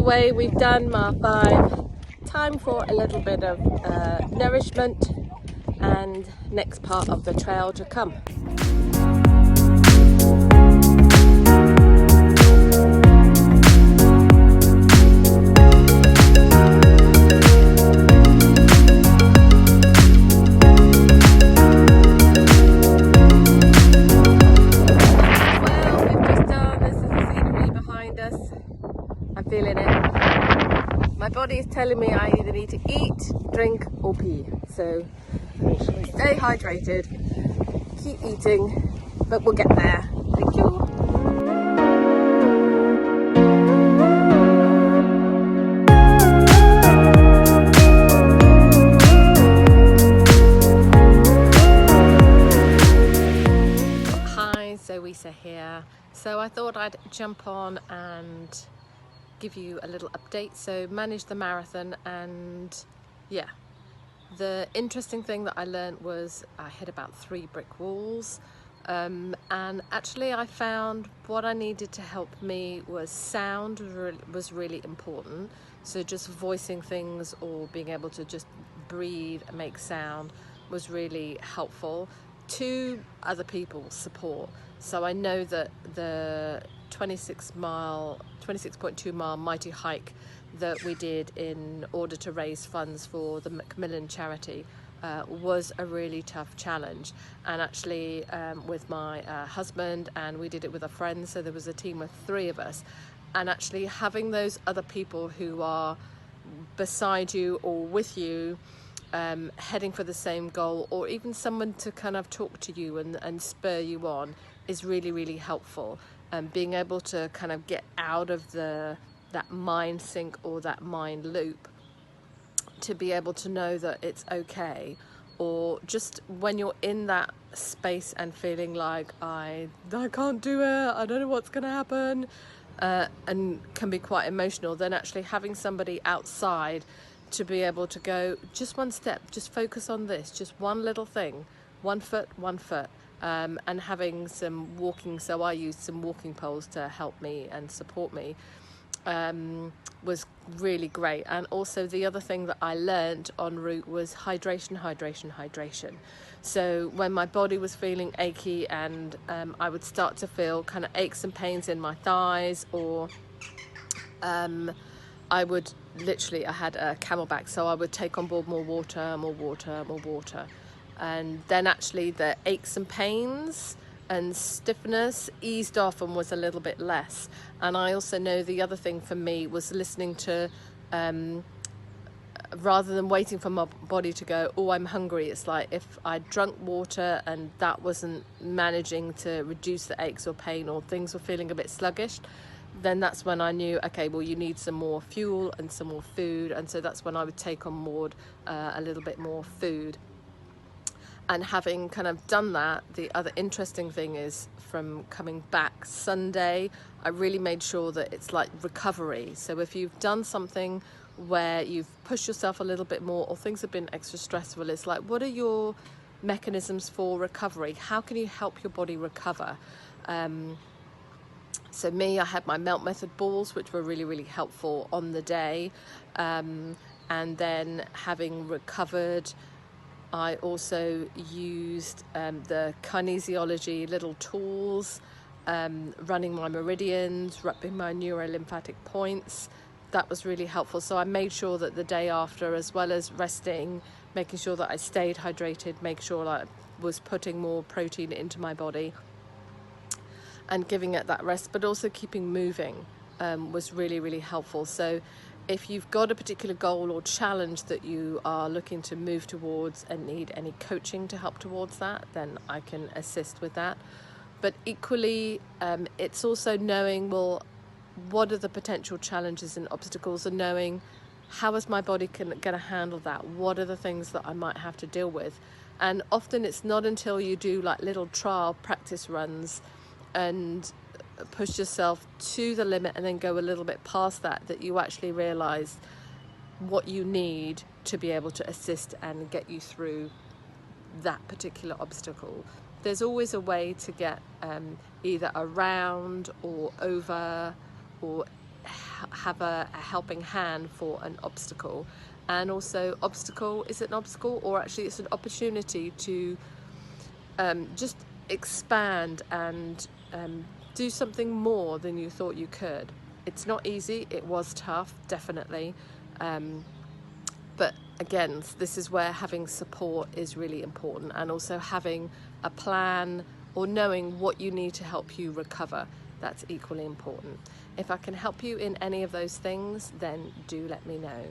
way, we've done mile 5. Time for a little bit of nourishment and next part of the trail to come. Feeling it. My body is telling me I either need to eat, drink or pee. So stay hydrated, keep eating, but we'll get there. Thank you. Hi, Zoisa here. So I thought I'd jump on and give you a little update. So managed the marathon, and yeah, the interesting thing that I learned was I hit about 3 brick walls, and actually I found what I needed to help me was sound was really important. So just voicing things or being able to just breathe and make sound was really helpful. 2 other people's support. So I know that the 26.2 mile mighty hike that we did in order to raise funds for the Macmillan charity was a really tough challenge, and actually with my husband, and we did it with a friend, so there was a team of 3 of us, and actually having those other people who are beside you or with you heading for the same goal, or even someone to kind of talk to you and spur you on, is really, really helpful. Being able to kind of get out of that mind sink or that mind loop, to be able to know that it's okay, or just when you're in that space and feeling like I can't do it, I don't know what's going to happen, and can be quite emotional, then actually having somebody outside to be able to go just one step, just focus on this, just one little thing, one foot, and having some walking, so I used some walking poles to help me and support me, was really great. And also the other thing that I learned en route was hydration. So when my body was feeling achy, and I would start to feel kind of aches and pains in my thighs, or I would literally, I had a camelback, so I would take on board more water, and then actually the aches and pains and stiffness eased off and was a little bit less. And I also know the other thing for me was listening to, rather than waiting for my body to go, oh, I'm hungry, it's like if I drunk water and that wasn't managing to reduce the aches or pain, or things were feeling a bit sluggish, then that's when I knew, okay, well, you need some more fuel and some more food. And so that's when I would take on board a little bit more food. And having kind of done that, the other interesting thing is, from coming back Sunday, I really made sure that it's like recovery. So if you've done something where you've pushed yourself a little bit more, or things have been extra stressful, it's like, what are your mechanisms for recovery? How can you help your body recover? So me, I had my melt method balls, which were really, really helpful on the day. And then having recovered, I also used the kinesiology little tools, running my meridians, rubbing my neurolymphatic points. That was really helpful. So I made sure that the day after, as well as resting, making sure that I stayed hydrated, make sure I was putting more protein into my body and giving it that rest, but also keeping moving was really, really helpful. So if you've got a particular goal or challenge that you are looking to move towards and need any coaching to help towards that, then I can assist with that. But equally, it's also knowing, well, what are the potential challenges and obstacles, and knowing how is my body going to handle that? What are the things that I might have to deal with? And often it's not until you do like little trial practice runs and push yourself to the limit and then go a little bit past that, that you actually realize what you need to be able to assist and get you through that particular obstacle. There's always a way to get either around or over or have a helping hand for an obstacle. And also, obstacle is an obstacle, or actually it's an opportunity to just expand and do something more than you thought you could. It's not easy, it was tough, definitely, but again, this is where having support is really important, and also having a plan or knowing what you need to help you recover. That's equally important. If I can help you in any of those things, then do let me know.